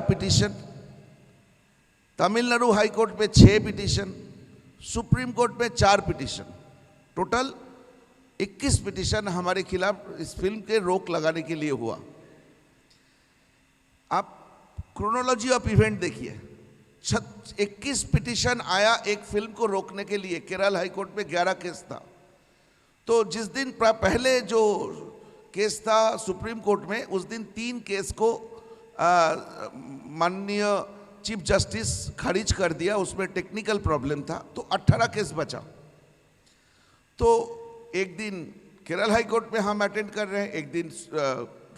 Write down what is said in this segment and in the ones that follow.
Petition, Tamil Nadu high court में 6 petition, supreme court में 4 petition, total 21 petition हमारे खिलाफ इस फिल्म के रोक लगाने के लिए हुआ। आप क्रोनोलॉजी ऑफ इवेंट देखिए, 21 पिटीशन आया एक फिल्म को रोकने के लिए। केरल हाई कोर्ट में 11 केस था। तो जिस दिन पहले जो केस था सुप्रीम कोर्ट में, उस दिन 3 केस को माननीय चीफ जस्टिस खारिज कर दिया, उसमें टेक्निकल प्रॉब्लम था, तो 18 केस बचा। तो एक दिन केरल हाई कोर्ट में हम अटेंड कर रहे हैं, एक दिन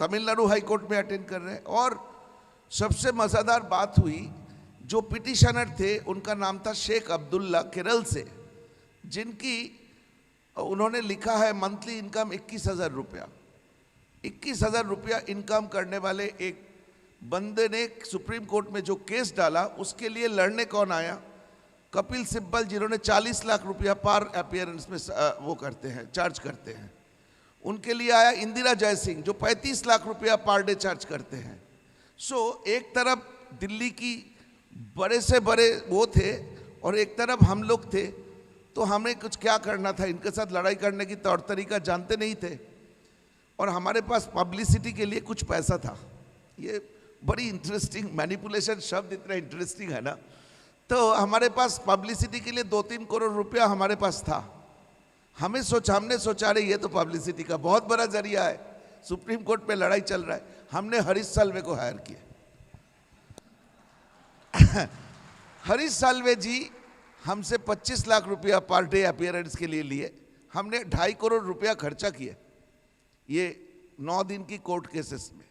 तमिलनाडु हाई कोर्ट में अटेंड कर रहे हैं। और सबसे मज़ेदार बात हुई, जो पिटिशनर थे उनका नाम था शेख अब्दुल्ला केरल से, जिनकी उन्होंने लिखा है मंथली इनकम 21,000 रुपया। 21,000 रुपया इनकम करने वाले एक बंदे ने सुप्रीम कोर्ट में जो केस डाला, उसके लिए लड़ने कौन आया? कपिल सिब्बल, जिन्होंने 40 लाख रुपया पर अपीयरेंस में वो करते हैं, चार्ज करते हैं। उनके लिए आया इंदिरा जयसिंह, जो 35 लाख रुपया पर डे चार्ज करते हैं। सो एक तरफ दिल्ली की बड़े से बड़े वो थे और एक तरफ हम लोग थे। तो हमें कुछ क्या करना था, इनके साथ लड़ाई करने की तौर तरीका जानते नहीं थे, और हमारे पास पब्लिसिटी के लिए कुछ पैसा था। ये बड़ी इंटरेस्टिंग, मैनिपुलेशन शब्द इतना इंटरेस्टिंग है ना। तो हमारे पास पब्लिसिटी के लिए 2-3 करोड़ रुपया हमारे पास था। हमने सोचा रहे ये तो पब्लिसिटी का बहुत बड़ा जरिया है, सुप्रीम कोर्ट में लड़ाई चल रहा है। हमने हरीश साल्वे को हायर किया। हरीश साल्वे जी हमसे 25 लाख रुपया पर डे अपीयरेंस के लिए लिए। हमने 2.5 करोड़ रुपया खर्चा किया ये 9 दिन की कोर्ट केसेस में।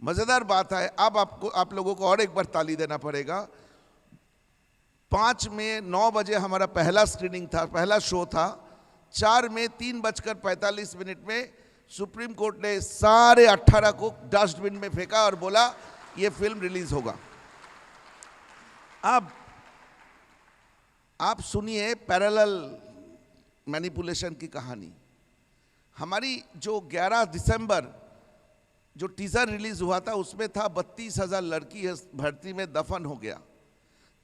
मज़ेदार बात है, अब आप लोगों को और एक बार ताली देना पड़ेगा। 5 में 9 बजे हमारा पहला स्क्रीनिंग था, पहला शो था। 4 में 3:45 में सुप्रीम कोर्ट ने सारे 18 को डस्टबिन में फेंका और बोला ये फिल्म रिलीज होगा। अब आप सुनिए पैरेलल मैनिपुलेशन की कहानी। हमारी जो 11 दिसंबर जो टीजर रिलीज हुआ था, उसमें था 32,000 लड़की भर्ती में दफन हो गया।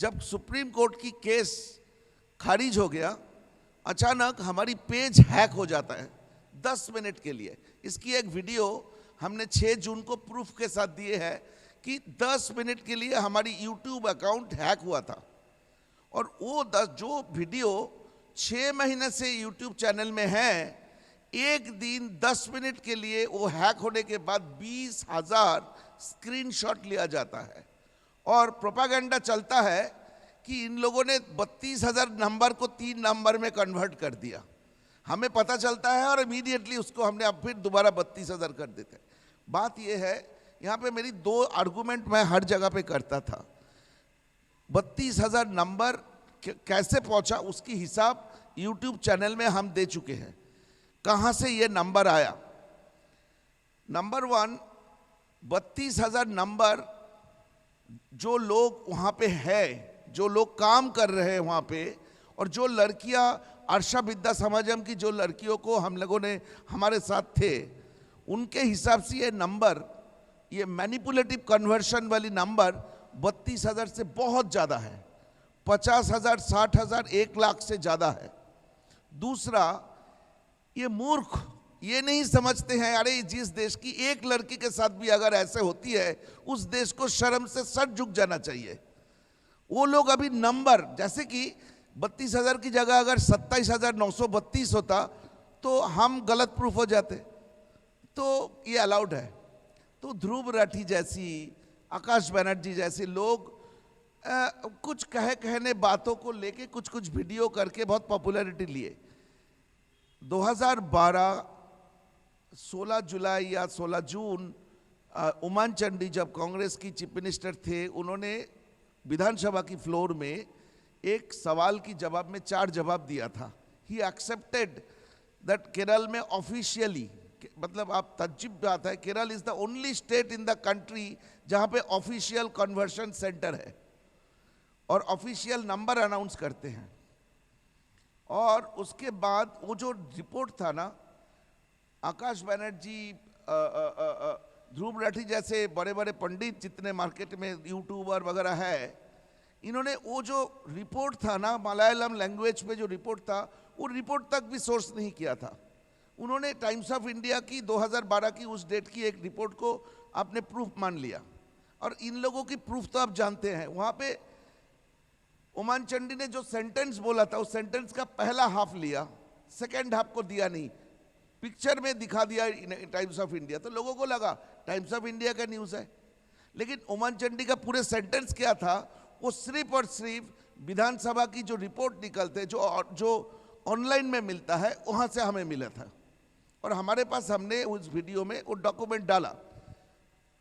जब सुप्रीम कोर्ट की केस खारिज हो गया, अचानक हमारी पेज हैक हो जाता है 10 मिनट के लिए। इसकी एक वीडियो हमने 6 जून को प्रूफ के साथ दिए है कि 10 मिनट के लिए हमारी यूट्यूब अकाउंट हैक हुआ था। और वो जो वीडियो 6 महीने से यूट्यूब चैनल में है, एक दिन 10 मिनट के लिए वो हैक होने के बाद 20,000 स्क्रीनशॉट लिया जाता है और प्रोपागेंडा चलता है कि इन लोगों ने 32,000 नंबर को 3 नंबर में कन्वर्ट कर दिया। हमें पता चलता है और इमीडिएटली उसको हमने अब फिर दोबारा 32,000 कर देते हैं। बात यह है, यहाँ पे मेरी 2 आर्गुमेंट मैं हर जगह पे करता था। 32,000 नंबर कैसे पहुंचा, उसकी हिसाब यूट्यूब चैनल में हम दे चुके हैं। कहाँ से ये नंबर आया? नंबर 1, 32,000 नंबर जो लोग वहाँ पे है, जो लोग काम कर रहे हैं वहाँ पे, और जो लड़कियाँ अर्षा विद्या समाजम की जो लड़कियों को हम लोगों ने हमारे साथ थे, उनके हिसाब से ये नंबर, ये मैनिपुलेटिव कन्वर्शन वाली नंबर 32,000 से बहुत ज़्यादा है। 50,000, 60,000, 1 लाख से ज़्यादा है। दूसरा, ये मूर्ख ये नहीं समझते हैं, अरे जिस देश की एक लड़की के साथ भी अगर ऐसे होती है, उस देश को शर्म से सर झुक जाना चाहिए। वो लोग अभी नंबर, जैसे कि 32,000 की जगह अगर 27,932 होता तो हम गलत प्रूफ हो जाते, तो ये अलाउड है। तो ध्रुव राठी जैसी, आकाश बनर्जी जैसे लोग कुछ कहने बातों को लेके कुछ वीडियो करके बहुत पॉपुलैरिटी लिए। 2012 16 जुलाई या 16 जून उमान चंडी जब कांग्रेस की चीफ मिनिस्टर थे, उन्होंने विधानसभा की फ्लोर में एक सवाल की जवाब में 4 जवाब दिया था। ही एक्सेप्टेड दैट केरल में ऑफिशियली, मतलब आप तज्जिब बात है, Kerala is the only state in the country जहां पे ऑफिशियल कन्वर्शन सेंटर है और ऑफिशियल नंबर अनाउंस करते हैं। और उसके बाद वो जो रिपोर्ट था ना, आकाश बनर्जी ध्रुव राठी जैसे बड़े बड़े पंडित जितने मार्केट में यूट्यूबर वगैरह है, इन्होंने वो जो रिपोर्ट था ना मलयालम लैंग्वेज पे जो रिपोर्ट था, वो रिपोर्ट तक भी सोर्स नहीं किया था। उन्होंने टाइम्स ऑफ इंडिया की 2012 की उस डेट की एक रिपोर्ट को आपने प्रूफ मान लिया। और इन लोगों की प्रूफ तो आप जानते हैं। वहाँ पे ओमान चंडी ने जो सेंटेंस बोला था, उस सेंटेंस का पहला हाफ लिया, सेकेंड हाफ को दिया नहीं, पिक्चर में दिखा दिया टाइम्स ऑफ इंडिया। तो लोगों को लगा टाइम्स ऑफ इंडिया का न्यूज़ है, लेकिन ओमान चंडी का पूरे सेंटेंस क्या था, वो सिर्फ और सिर्फ विधानसभा की जो रिपोर्ट निकलते जो ऑनलाइन में मिलता है वहाँ से हमें मिला था, और हमारे पास हमने उस वीडियो में वो डॉक्यूमेंट डाला।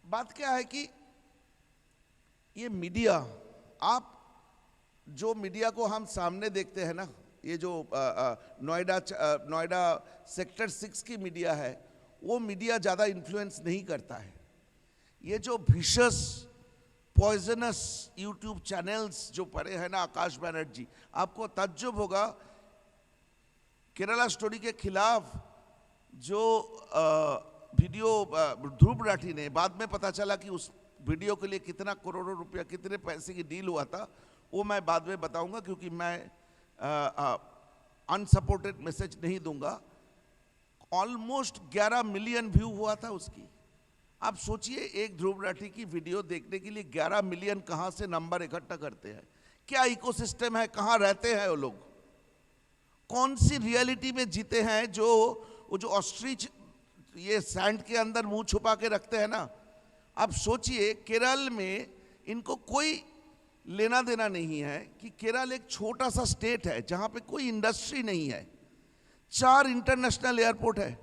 बात क्या है कि ये मीडिया, आप जो मीडिया को हम सामने देखते हैं ना, ये जो नोएडा सेक्टर 6 की मीडिया है, वो मीडिया ज़्यादा इन्फ्लुएंस नहीं करता है। ये जो विशस पॉइजनस यूट्यूब चैनल्स जो पड़े हैं ना, आकाश बनर्जी, आपको ताज्जुब होगा, केरला स्टोरी के खिलाफ जो वीडियो ध्रुव राठी ने, बाद में पता चला कि उस वीडियो के लिए कितना करोड़ों रुपया, कितने पैसे की डील हुआ था, वो मैं बाद में बताऊंगा, क्योंकि मैं अनसपोर्टेड मैसेज नहीं दूंगा। ऑलमोस्ट 11 मिलियन व्यू हुआ था उसकी। आप सोचिए, एक ध्रुव राठी की वीडियो देखने के लिए 11 मिलियन कहाँ से नंबर इकट्ठा करते हैं? क्या इकोसिस्टम है, कहाँ रहते हैं वो लोग, कौन सी रियलिटी में जीते हैं? वो जो ऑस्ट्रिच ये सैंड के अंदर मुंह छुपा के रखते हैं ना। आप सोचिए, केरल में इनको कोई लेना देना नहीं है कि केरल एक छोटा सा स्टेट है जहाँ पे कोई इंडस्ट्री नहीं है, 4 इंटरनेशनल एयरपोर्ट है।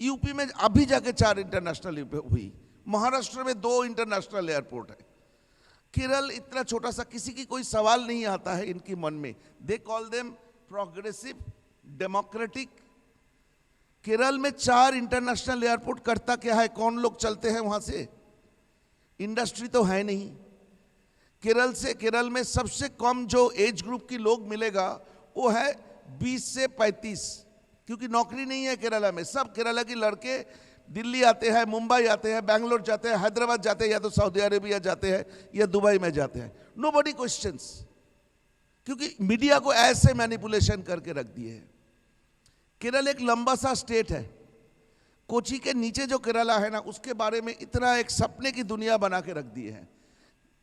यूपी में अभी जाके 4 इंटरनेशनल हुई, महाराष्ट्र में 2 इंटरनेशनल एयरपोर्ट है। केरल इतना छोटा सा, किसी की कोई सवाल नहीं आता है इनकी मन में। They call them progressive democratic. Kerala में 4 इंटरनेशनल एयरपोर्ट, करता क्या है, कौन लोग चलते हैं वहां से? इंडस्ट्री तो है नहीं। केरल में सबसे कम जो एज ग्रुप की लोग मिलेगा वो है 20 से 35, क्योंकि नौकरी नहीं है केरला में। सब केरला के लड़के दिल्ली आते हैं, मुंबई आते हैं, बैंगलोर जाते हैं, हैदराबाद जाते हैं, या तो सऊदी अरेबिया जाते हैं या दुबई में जाते हैं। नोबडी क्वेश्चंस, क्योंकि मीडिया को ऐसे मैनिपुलेशन करके रख दिए है। केरल एक लंबा सा स्टेट है। कोची के नीचे जो केरला है ना, उसके बारे में इतना एक सपने की दुनिया बना के रख दिए है।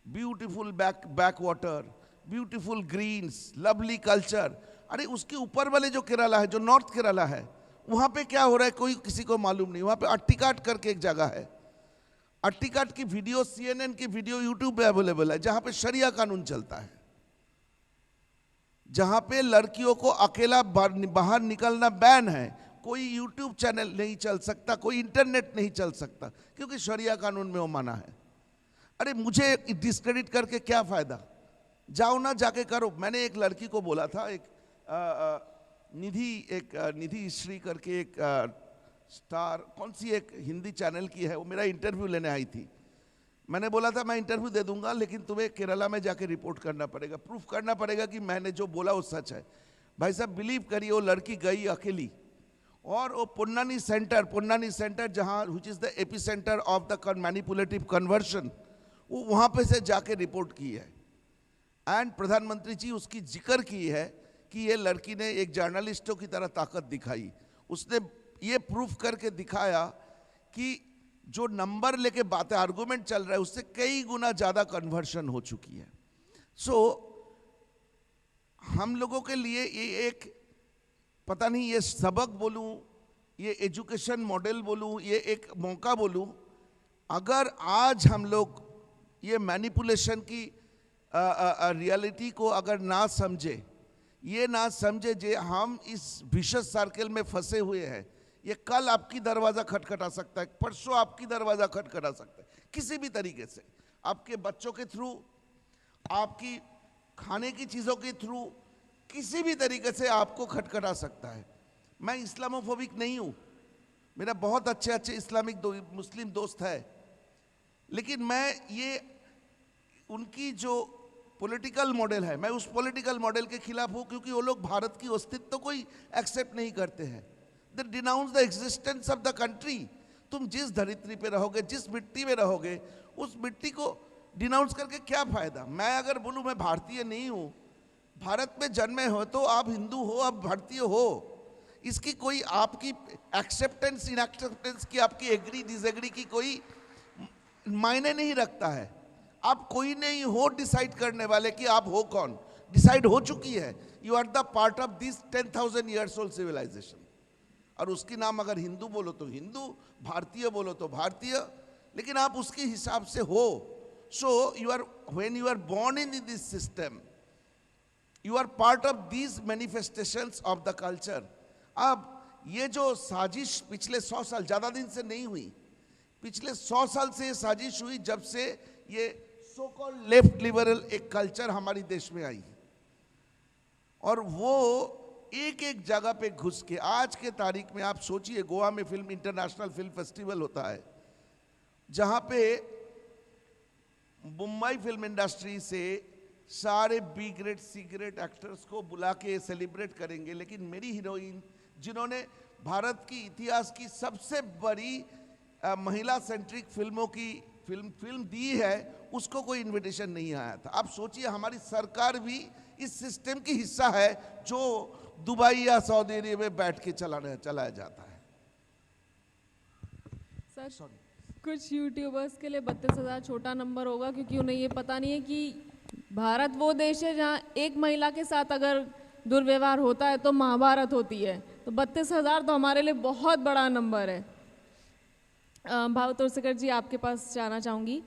Beautiful backwater, beautiful greens, lovely culture. अरे उसके ऊपर वाले जो केरला है, जो नॉर्थ केरला है, वहाँ पे क्या हो रहा है कोई किसी को मालूम नहीं। वहाँ पे अट्टिकाट करके एक जगह है, अट्टिकाट की वीडियो, CNN की वीडियो यूट्यूब पे अवेलेबल है, जहाँ पे शरिया कानून चलता है, जहाँ पे लड़कियों को अकेला बाहर निकलना बैन है। कोई यूट्यूब चैनल नहीं चल सकता, कोई इंटरनेट नहीं चल सकता, क्योंकि शरिया कानून में वो मना है। अरे मुझे डिस्क्रेडिट करके क्या फायदा? जाओ ना, जाके करो। मैंने एक लड़की को बोला था, एक निधि श्री करके एक स्टार, कौन सी एक हिंदी चैनल की है, वो मेरा इंटरव्यू लेने आई थी। मैंने बोला था मैं इंटरव्यू दे दूंगा, लेकिन तुम्हें केरला में जाके रिपोर्ट करना पड़ेगा, प्रूफ करना पड़ेगा कि मैंने जो बोला वो सच है। भाई साहब बिलीव करिए, वो लड़की गई अकेली, और वो पुन्नानी सेंटर जहाँ which is the epicentre of the manipulative conversion, वो वहाँ पे से जाके रिपोर्ट की है। एंड प्रधानमंत्री जी उसकी जिक्र की है कि ये लड़की ने एक जर्नलिस्टों की तरह ताकत दिखाई। उसने ये प्रूफ करके दिखाया कि जो नंबर लेके बातें, आर्गुमेंट चल रहा है, उससे कई गुना ज़्यादा कन्वर्शन हो चुकी है। सो हम लोगों के लिए ये एक, पता नहीं ये सबक बोलूं, ये एजुकेशन मॉडल बोलूं, ये एक मौका बोलूं, अगर आज हम लोग ये मैनिपुलेशन की रियलिटी को अगर ना समझे, ये ना समझे जे हम इस विशेष सर्कल में फंसे हुए हैं। ये कल आपकी दरवाज़ा खटखटा सकता है, परसों आपकी दरवाज़ा खटखटा सकता है, किसी भी तरीके से, आपके बच्चों के थ्रू, आपकी खाने की चीज़ों के थ्रू, किसी भी तरीके से आपको खटखटा सकता है। मैं इस्लामोफोबिक नहीं हूँ, मेरा बहुत अच्छे इस्लामिक मुस्लिम दोस्त है, लेकिन मैं ये उनकी जो पॉलिटिकल मॉडल है, मैं उस पॉलिटिकल मॉडल के खिलाफ हूँ, क्योंकि वो लोग भारत की अस्तित्व को ही एक्सेप्ट नहीं करते हैं। They denounce the existence of the country. तुम जिस धरित्री पे रहोगे, जिस मिट्टी में रहोगे, उस मिट्टी को डिनाउंस करके क्या फायदा। मैं अगर बोलूं मैं भारतीय नहीं हूं, भारत में जन्मे हो तो आप हिंदू हो, आप भारतीय हो, इसकी कोई आपकी एक्सेप्टेंस इनएक्सेप्टेंस की, आपकी एग्री डिसएग्री की कोई मायने नहीं रखता है। आप कोई नहीं हो डिसाइड करने वाले कि आप हो कौन, डिसाइड हो चुकी है। You are the part of this 10,000 years old civilization। और उसकी नाम अगर हिंदू बोलो तो हिंदू, भारतीय बोलो तो भारतीय, लेकिन आप उसके हिसाब से हो। So you are, when you are born in this system, you are part of these manifestations of the culture। अब ये जो साजिश पिछले 100 साल, ज़्यादा दिन से नहीं हुई, पिछले 100 साल से ये साजिश हुई जब से ये सो कॉल्ड लेफ्ट लिबरल एक कल्चर हमारी देश में आई, और वो एक एक जगह पे घुस के आज के तारीख में आप सोचिए, गोवा में फिल्म इंटरनेशनल फिल्म फेस्टिवल होता है, जहाँ पे मुंबई फिल्म इंडस्ट्री से सारे B grade C grade actors को बुला के सेलिब्रेट करेंगे, लेकिन मेरी हीरोइन जिन्होंने भारत की इतिहास की सबसे बड़ी महिला सेंट्रिक फिल्मों की फिल्म दी है, उसको कोई इनविटेशन नहीं आया था। आप सोचिए, हमारी सरकार भी इस सिस्टम की हिस्सा है जो दुबई या सऊदी अरेबिया में बैठ के चलाया जाता है। सर, कुछ यूट्यूबर्स के लिए 32,000 छोटा नंबर होगा, क्योंकि उन्हें ये पता नहीं है कि भारत वो देश है जहाँ एक महिला के साथ अगर दुर्व्यवहार होता है तो महाभारत होती है। तो 32,000 तो हमारे लिए बहुत बड़ा नंबर है। भाव तोरसेकर जी, आपके पास जाना चाहूँगी।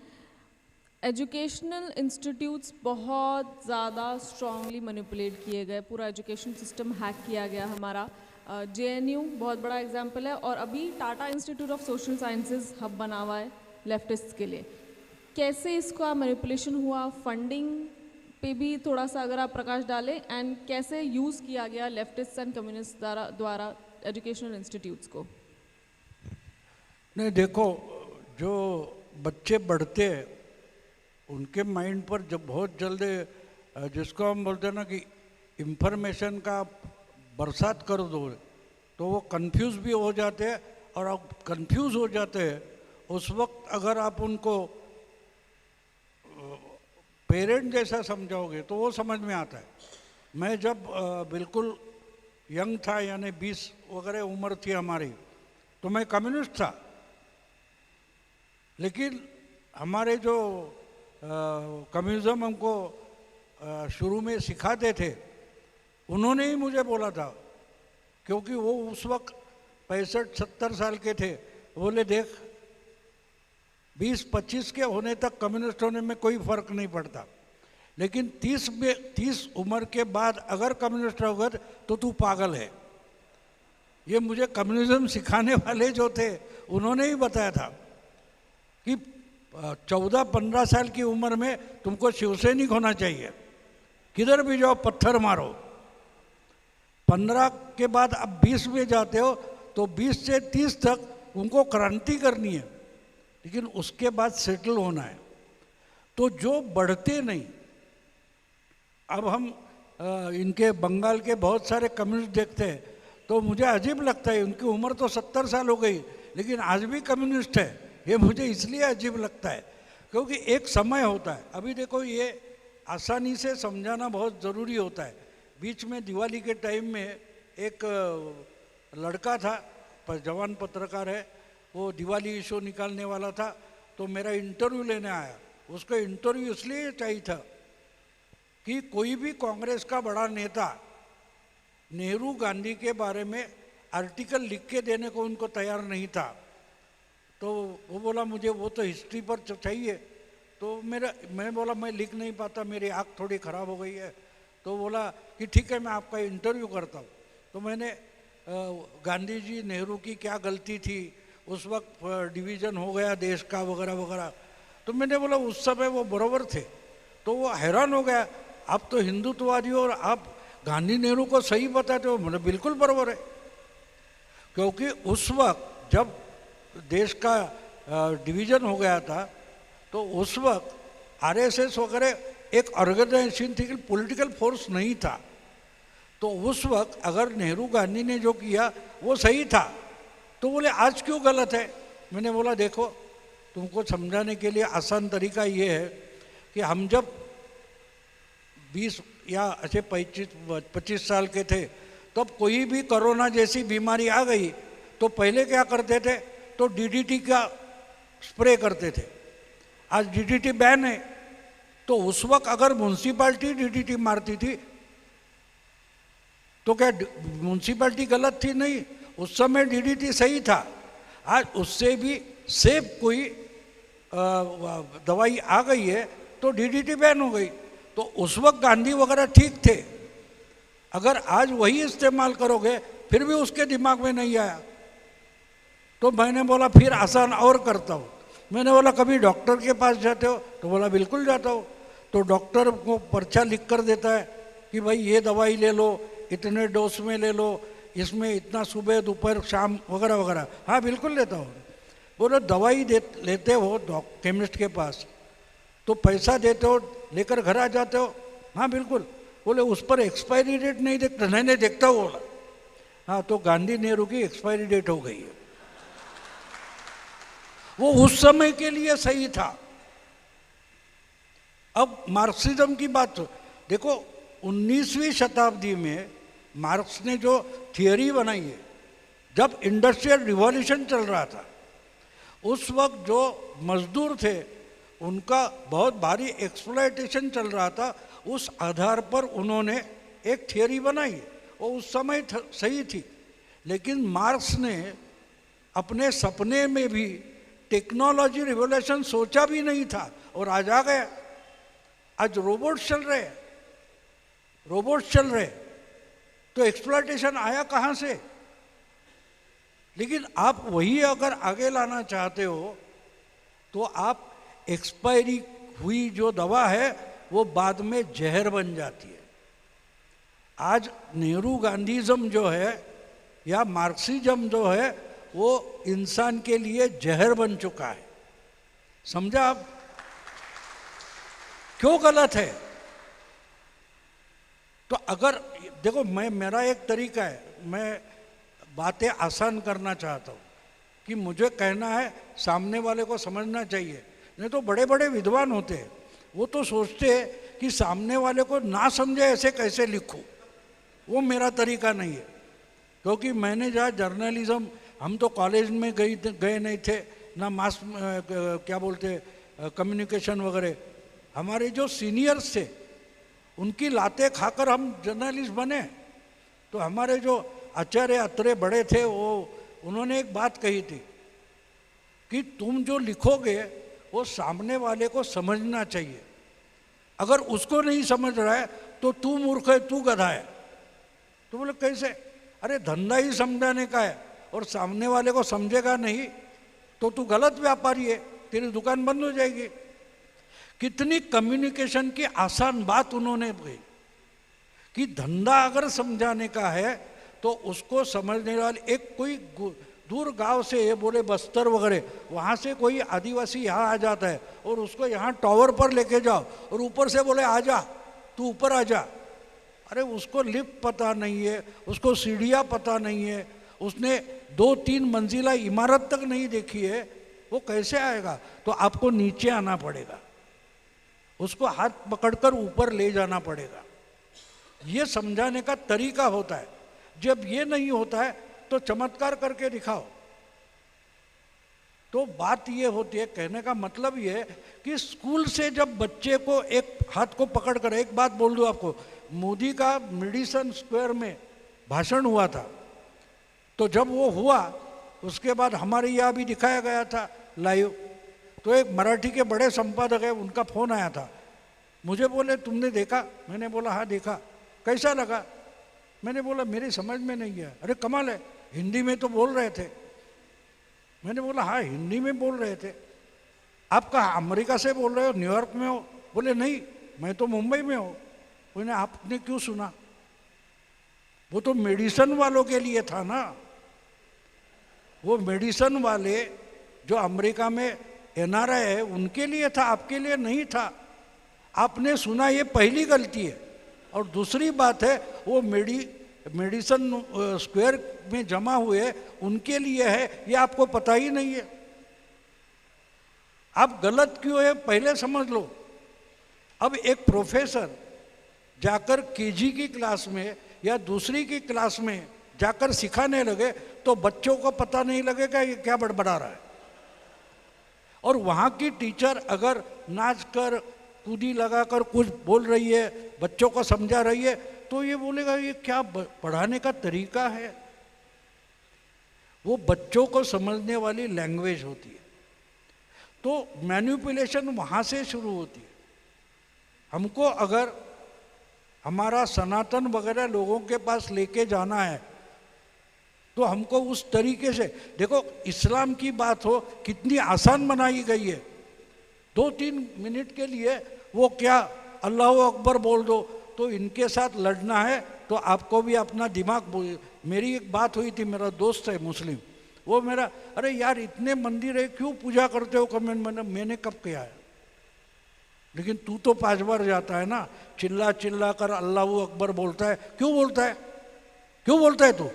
एजुकेशनल इंस्टीट्यूट्स बहुत ज़्यादा स्ट्रांगली मैनिपुलेट किए गए, पूरा एजुकेशन सिस्टम हैक किया गया हमारा। JNU बहुत बड़ा एग्जाम्पल है, और अभी Tata institute of social sciences hub बना हुआ है लेफ्टिस्ट के लिए। कैसे इसका मैनिपुलेशन हुआ, फंडिंग पे भी थोड़ा सा अगर आप प्रकाश डालें, एंड कैसे यूज़ किया गया लेफ्टिस्ट एंड कम्युनिस्ट द्वारा एजुकेशनल इंस्टीट्यूट्स को। नहीं, देखो, जो बच्चे बढ़ते हैं उनके माइंड पर जब बहुत जल्दी, जिसको हम बोलते हैं ना कि इंफॉर्मेशन का बरसात कर दो, तो वो कंफ्यूज भी हो जाते हैं। और अब कंफ्यूज हो जाते हैं उस वक्त अगर आप उनको पेरेंट जैसा समझाओगे तो वो समझ में आता है। मैं जब बिल्कुल यंग था, यानी 20 वगैरह उम्र थी हमारी, तो मैं कम्युनिस्ट था, लेकिन हमारे जो कम्युनिज्म हमको शुरू में सिखाते थे, उन्होंने ही मुझे बोला था, क्योंकि वो उस वक्त 65-70 साल के थे। बोले, देख, 20-25 के होने तक कम्युनिस्ट होने में कोई फर्क नहीं पड़ता, लेकिन 30 उम्र के बाद अगर कम्युनिस्ट हो गए तो तू पागल है। ये मुझे कम्युनिज्म सिखाने वाले जो थे उन्होंने ही बताया था कि 14-15 साल की उम्र में तुमको शिवसैनिक होना चाहिए, किधर भी जाओ पत्थर मारो। 15 के बाद अब 20 में जाते हो तो 20 से 30 तक उनको क्रांति करनी है, लेकिन उसके बाद सेटल होना है। तो जो बढ़ते नहीं, अब हम इनके बंगाल के बहुत सारे कम्युनिस्ट देखते हैं तो मुझे अजीब लगता है, उनकी उम्र तो 70 साल हो गई लेकिन आज भी कम्युनिस्ट है। ये मुझे इसलिए अजीब लगता है क्योंकि एक समय होता है। अभी देखो, ये आसानी से समझाना बहुत ज़रूरी होता है। बीच में दिवाली के टाइम में एक लड़का था, जवान पत्रकार है, वो दिवाली शो निकालने वाला था, तो मेरा इंटरव्यू लेने आया। उसको इंटरव्यू इसलिए चाहिए था कि कोई भी कांग्रेस का बड़ा नेता नेहरू गांधी के बारे में आर्टिकल लिख के देने को उनको तैयार नहीं था। तो वो बोला, मुझे वो तो हिस्ट्री पर चाहिए। तो मैं बोला, मैं लिख नहीं पाता, मेरी आँख थोड़ी ख़राब हो गई है। तो बोला कि ठीक है, मैं आपका इंटरव्यू करता हूँ। तो मैंने गांधी जी नेहरू की क्या गलती थी, उस वक्त डिवीज़न हो गया देश का वगैरह वगैरह। तो मैंने बोला उस समय वो बराबर थे। तो वो हैरान हो गया, आप तो हिंदुत्ववादी हो और आप गांधी नेहरू को सही बताते हो। मैंने बिल्कुल बराबर है, क्योंकि उस वक्त जब देश का डिवीज़न हो गया था तो उस वक्त आरएसएस वगैरह एक ऑर्गेनाइजेशन थी, पॉलिटिकल फोर्स नहीं था। तो उस वक्त अगर नेहरू गांधी ने जो किया वो सही था, तो बोले आज क्यों गलत है। मैंने बोला देखो, तुमको समझाने के लिए आसान तरीका ये है कि हम जब 20 या ऐसे 25 साल के थे, तब कोई भी कोरोना जैसी बीमारी आ गई तो पहले क्या करते थे, तो डीडीटी का स्प्रे करते थे। आज डीडीटी बैन है, तो उस वक्त अगर म्यूनसिपाल्टी डीडीटी मारती थी तो क्या म्यूनसिपाल्टी गलत थी? नहीं, उस समय डीडीटी सही था। आज उससे भी सेफ कोई दवाई आ गई है तो डीडीटी बैन हो गई। तो उस वक्त गांधी वगैरह ठीक थे, अगर आज वही इस्तेमाल करोगे फिर भी उसके दिमाग में नहीं आया। तो मैंने बोला फिर आसान और करता हूँ। मैंने बोला कभी डॉक्टर के पास जाते हो? तो बोला बिल्कुल जाता हूँ। तो डॉक्टर को पर्चा लिख कर देता है कि भाई ये दवाई ले लो, इतने डोज में ले लो, इसमें इतना सुबह दोपहर शाम वगैरह वगैरह। हाँ बिल्कुल लेता हूँ। बोलो दवाई लेते हो केमिस्ट के पास तो पैसा देते हो, लेकर घर आ जाते हो? हाँ बिल्कुल। बोले उस पर एक्सपायरी डेट नहीं देखता? नहीं देखता हूँ। बोला हाँ, तो गांधी नेहरू की एक्सपायरी डेट हो गई है। वो उस समय के लिए सही था। अब मार्क्सिज्म की बात देखो, 19वीं शताब्दी में मार्क्स ने जो थियोरी बनाई है, जब इंडस्ट्रियल रिवॉल्यूशन चल रहा था उस वक्त जो मजदूर थे उनका बहुत भारी एक्सप्लॉयटेशन चल रहा था, उस आधार पर उन्होंने एक थियोरी बनाई। वो उस समय सही थी, लेकिन मार्क्स ने अपने सपने में भी टेक्नोलॉजी रिवॉल्यूशन सोचा भी नहीं था और आज आ गया। आज रोबोट्स चल रहे, तो एक्सप्लॉयटेशन आया कहाँ से? लेकिन आप वही अगर आगे लाना चाहते हो तो आप एक्सपायरी हुई जो दवा है वो बाद में जहर बन जाती है। आज नेहरू गांधीज़म जो है या मार्क्सिज्म जो है वो इंसान के लिए जहर बन चुका है। समझा आप क्यों गलत है? तो अगर देखो, मेरा एक तरीका है, मैं बातें आसान करना चाहता हूँ कि मुझे कहना है, सामने वाले को समझना चाहिए। नहीं तो बड़े बड़े विद्वान होते हैं, वो तो सोचते हैं कि सामने वाले को ना समझे ऐसे कैसे लिखूं। वो मेरा तरीका नहीं है, क्योंकि मैंने जहाँ जर्नलिज्म, हम तो कॉलेज में गए नहीं थे, ना मास क्या बोलते कम्युनिकेशन वगैरह। हमारे जो सीनियर्स थे उनकी लातें खाकर हम जर्नलिस्ट बने। तो हमारे जो आचार्य अत्रे बड़े थे, उन्होंने एक बात कही थी कि तुम जो लिखोगे वो सामने वाले को समझना चाहिए। अगर उसको नहीं समझ रहा है तो तू मूर्ख है, तू गधा है। तो बोले कैसे? अरे धंधा ही समझाने का है और सामने वाले को समझेगा नहीं तो तू गलत व्यापारी है, तेरी दुकान बंद हो जाएगी। कितनी कम्युनिकेशन की आसान बात उन्होंने कही कि धंधा अगर समझाने का है तो उसको समझने वाले, एक कोई दूर गांव से, बोले बस्तर वगैरह, वहाँ से कोई आदिवासी यहाँ आ जाता है और उसको यहाँ टावर पर लेके जाओ और ऊपर से बोले आ जा, तू ऊपर आ जा। अरे उसको लिफ्ट पता नहीं है, उसको सीढ़ियाँ पता नहीं है, उसने 2-3 मंजिला इमारत तक नहीं देखी है, वो कैसे आएगा? तो आपको नीचे आना पड़ेगा, उसको हाथ पकड़कर ऊपर ले जाना पड़ेगा। ये समझाने का तरीका होता है। जब ये नहीं होता है तो चमत्कार करके दिखाओ। तो बात ये होती है, कहने का मतलब ये है कि स्कूल से जब बच्चे को एक हाथ को पकड़ कर, एक बात बोल दूं आपको, मोदी का मेडिसन स्क्वायर में भाषण हुआ था, तो जब वो हुआ उसके बाद हमारे यहाँ भी दिखाया गया था लाइव। तो एक मराठी के बड़े संपादक है, उनका फ़ोन आया था, मुझे बोले तुमने देखा? मैंने बोला हाँ देखा। कैसा लगा? मैंने बोला मेरी समझ में नहीं है। अरे कमाल है, हिंदी में तो बोल रहे थे। मैंने बोला हाँ हिंदी में बोल रहे थे। आप कहाँ अमेरिका से बोल रहे हो, न्यूयॉर्क में हो? बोले नहीं, मैं तो मुंबई में हूँ। बोले आपने क्यों सुना? वो तो मेडिसन वालों के लिए था ना। वो मेडिसन वाले जो अमेरिका में एनआरआई है उनके लिए था, आपके लिए नहीं था। आपने सुना, ये पहली गलती है। और दूसरी बात है, वो मेडिसन स्क्वायर में जमा हुए उनके लिए है, ये आपको पता ही नहीं है। आप गलत क्यों है पहले समझ लो। अब एक प्रोफेसर जाकर केजी की क्लास में या दूसरी की क्लास में जाकर सिखाने लगे तो बच्चों को पता नहीं लगेगा ये क्या बड़बड़ा रहा है। और वहाँ की टीचर अगर नाच कर कूदी लगाकर कुछ बोल रही है, बच्चों को समझा रही है, तो ये बोलेगा ये क्या पढ़ाने का तरीका है। वो बच्चों को समझने वाली लैंग्वेज होती है। तो मैनिपुलेशन वहाँ से शुरू होती है। हमको अगर हमारा सनातन वगैरह लोगों के पास लेके जाना है तो हमको उस तरीके से, देखो इस्लाम की बात हो कितनी आसान बनाई गई है। 2-3 मिनट के लिए वो क्या अल्लाह अकबर बोल दो तो इनके साथ लड़ना है तो आपको भी अपना दिमाग। मेरी एक बात हुई थी, मेरा दोस्त है मुस्लिम, वो मेरा अरे यार इतने मंदिर है क्यों पूजा करते हो कमेंट में। मैंने कब किया है, लेकिन तू तो 5 बार जाता है ना, चिल्ला चिल्ला कर अल्लाह अकबर बोलता है, क्यों बोलता है, क्यों बोलता है तू?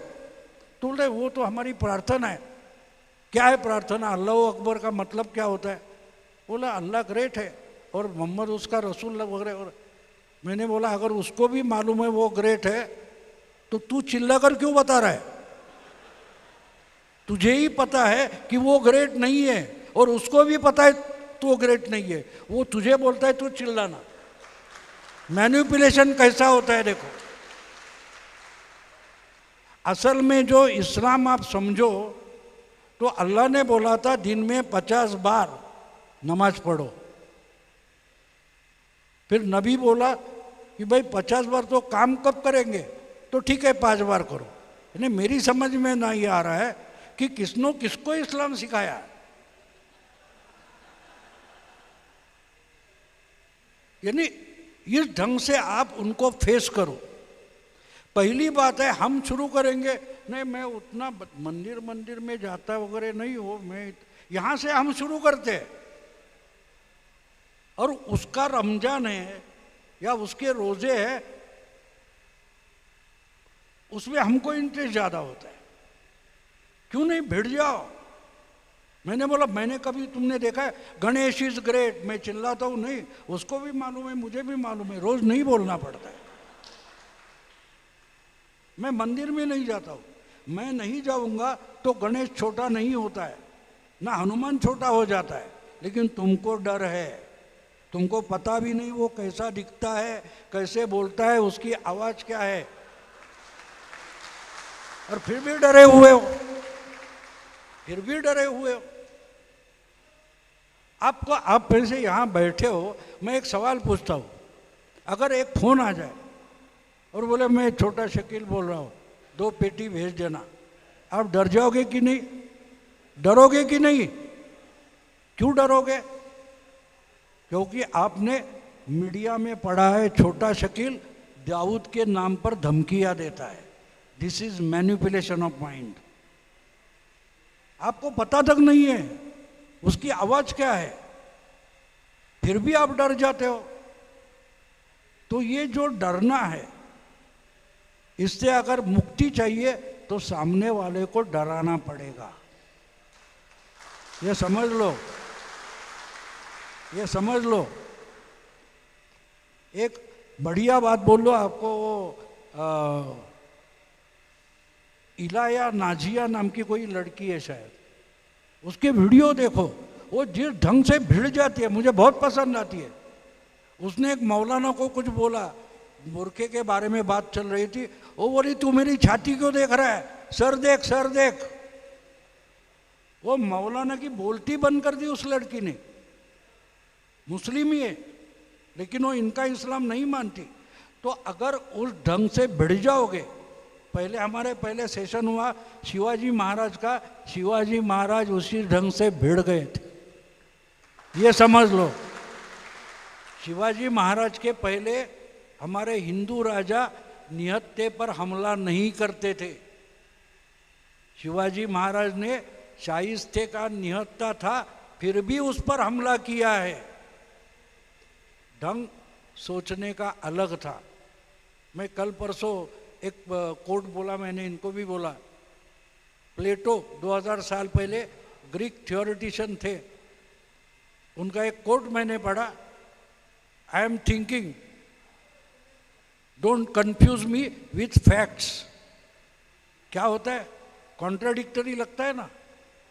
तो बोलता है वो तो हमारी प्रार्थना है। क्या है प्रार्थना? अल्लाह अकबर का मतलब क्या होता है? बोला अल्लाह ग्रेट है और मोहम्मद उसका रसूल वगैरह। और मैंने बोला अगर उसको भी मालूम है वो ग्रेट है तो तू चिल्ला कर क्यों बता रहा है? तुझे ही पता है कि वो ग्रेट नहीं है और उसको भी पता है तो ग्रेट नहीं है, वो तुझे बोलता है तू चिल्लाना। मैनिपुलेशन कैसा होता है देखो। असल में जो इस्लाम आप समझो तो अल्लाह ने बोला था दिन में 50 बार नमाज पढ़ो। फिर नबी बोला कि भाई 50 बार तो काम कब करेंगे, तो ठीक है 5 बार करो। यानी मेरी समझ में नहीं आ रहा है कि किसको इस्लाम सिखाया। यानी इस ढंग से आप उनको फेस करो। पहली बात है हम शुरू करेंगे, नहीं मैं उतना मंदिर में जाता वगैरह नहीं हो, मैं यहाँ से हम शुरू करते हैं। और उसका रमजान है या उसके रोजे है उसमें हमको इंटरेस्ट ज़्यादा होता है, क्यों नहीं भिड़ जाओ। मैंने बोला मैंने कभी तुमने देखा है गणेश इज ग्रेट, मैं चिल्लाता हूँ नहीं, उसको भी मालूम है मुझे भी मालूम है, रोज नहीं बोलना पड़ता है। मैं मंदिर में नहीं जाता हूँ, मैं नहीं जाऊंगा तो गणेश छोटा नहीं होता है ना हनुमान छोटा हो जाता है। लेकिन तुमको डर है, तुमको पता भी नहीं वो कैसा दिखता है, कैसे बोलता है, उसकी आवाज क्या है, और फिर भी डरे हुए हो, फिर भी डरे हुए हो। आपको आप फिर से यहाँ बैठे हो, मैं एक सवाल पूछता हूँ, अगर एक फोन आ जाए और बोले मैं छोटा शकील बोल रहा हूँ 2 पेटी भेज देना, आप डर जाओगे कि नहीं? डरोगे कि नहीं? क्यों डरोगे? क्योंकि आपने मीडिया में पढ़ा है छोटा शकील दाऊद के नाम पर धमकियां देता है। This is manipulation of mind. आपको पता तक नहीं है उसकी आवाज क्या है, फिर भी आप डर जाते हो। तो ये जो डरना है, इससे अगर मुक्ति चाहिए तो सामने वाले को डराना पड़ेगा। ये समझ लो, ये समझ लो। एक बढ़िया बात बोल लो आपको, वो इलाया नाजिया नाम की कोई लड़की है शायद, उसके वीडियो देखो, वो जिस ढंग से भिड़ जाती है मुझे बहुत पसंद आती है। उसने एक मौलाना को कुछ बोला, बुरके के बारे में बात चल रही थी, वो बोली तू मेरी छाती क्यों देख रहा है, सर देख सर देख। वो मौलाना की बोलती बंद कर दी उस लड़की ने। मुस्लिम ही है लेकिन वो इनका इस्लाम नहीं मानती। तो अगर उस ढंग से भिड़ जाओगे, हमारे पहले सेशन हुआ शिवाजी महाराज का, शिवाजी महाराज उसी ढंग से भिड़ गए थे, ये समझ लो। शिवाजी महाराज के पहले हमारे हिंदू राजा निहत्थे पर हमला नहीं करते थे। शिवाजी महाराज ने शाइस्ते का निहत्था था फिर भी उस पर हमला किया है। ढंग सोचने का अलग था। मैं कल परसों एक कोट बोला, मैंने इनको भी बोला, प्लेटो 2000 साल पहले ग्रीक थियोरिटिशियन थे, उनका एक कोट मैंने पढ़ा, I am thinking don't confuse me with facts. क्या होता है, कॉन्ट्राडिक्टरी लगता है ना।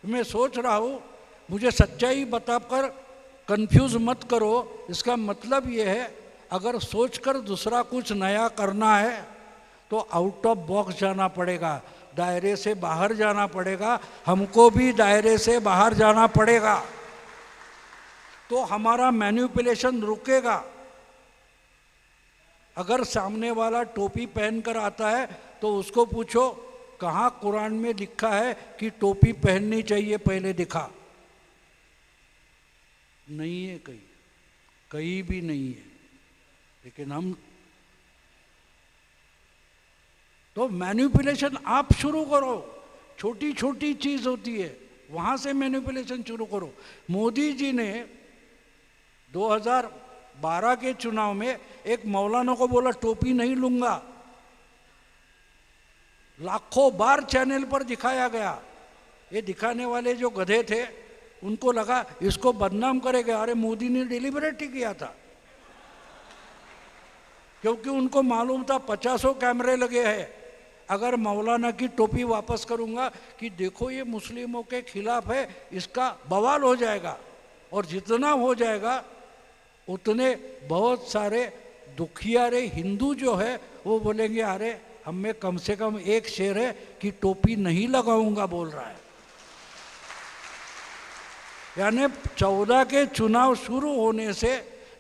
मैं सोच रहा हूँ, मुझे सच्चाई बताकर कंफ्यूज मत करो। इसका मतलब ये है, अगर सोचकर दूसरा कुछ नया करना है तो आउट ऑफ बॉक्स जाना पड़ेगा, दायरे से बाहर जाना पड़ेगा। हमको भी दायरे से बाहर जाना पड़ेगा, तो हमारा मैनिपुलेशन रुकेगा। अगर सामने वाला टोपी पहनकर आता है तो उसको पूछो, कहाँ कुरान में लिखा है कि टोपी पहननी चाहिए, पहले दिखा। नहीं है, कहीं भी नहीं है। लेकिन हम तो मैनिपुलेशन आप शुरू करो। छोटी छोटी चीज होती है, वहां से मैनिपुलेशन शुरू करो। मोदी जी ने 2012 के चुनाव में एक मौलाना को बोला टोपी नहीं लूंगा, लाखों बार चैनल पर दिखाया गया। ये दिखाने वाले जो गधे थे उनको लगा इसको बदनाम करेगा। अरे मोदी ने डिलिबरेट ही किया था, क्योंकि उनको मालूम था 50 कैमरे लगे हैं। अगर मौलाना की टोपी वापस करूंगा कि देखो ये मुस्लिमों के खिलाफ है, इसका बवाल हो जाएगा। और जितना हो जाएगा उतने बहुत सारे दुखियारे हिंदू जो है वो बोलेंगे अरे हम में कम से कम एक शेर है कि टोपी नहीं लगाऊंगा बोल रहा है। यानी 14 के चुनाव शुरू होने से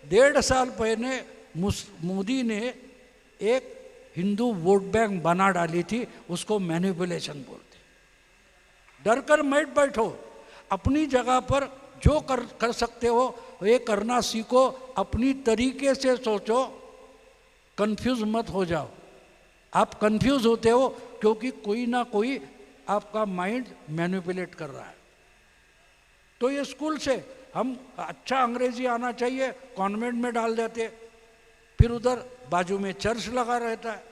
1.5 साल पहले मोदी ने एक हिंदू वोट बैंक बना डाली थी, उसको मैनिपुलेशन बोलते। डर कर मत बैठो, अपनी जगह पर जो कर सकते हो ये करना सीखो, अपनी तरीके से सोचो, कंफ्यूज मत हो जाओ। आप कंफ्यूज होते हो क्योंकि कोई ना कोई आपका माइंड मैनिपुलेट कर रहा है। तो ये स्कूल से हम अच्छा अंग्रेजी आना चाहिए, कॉन्वेंट में डाल देते, फिर उधर बाजू में चर्च लगा रहता है,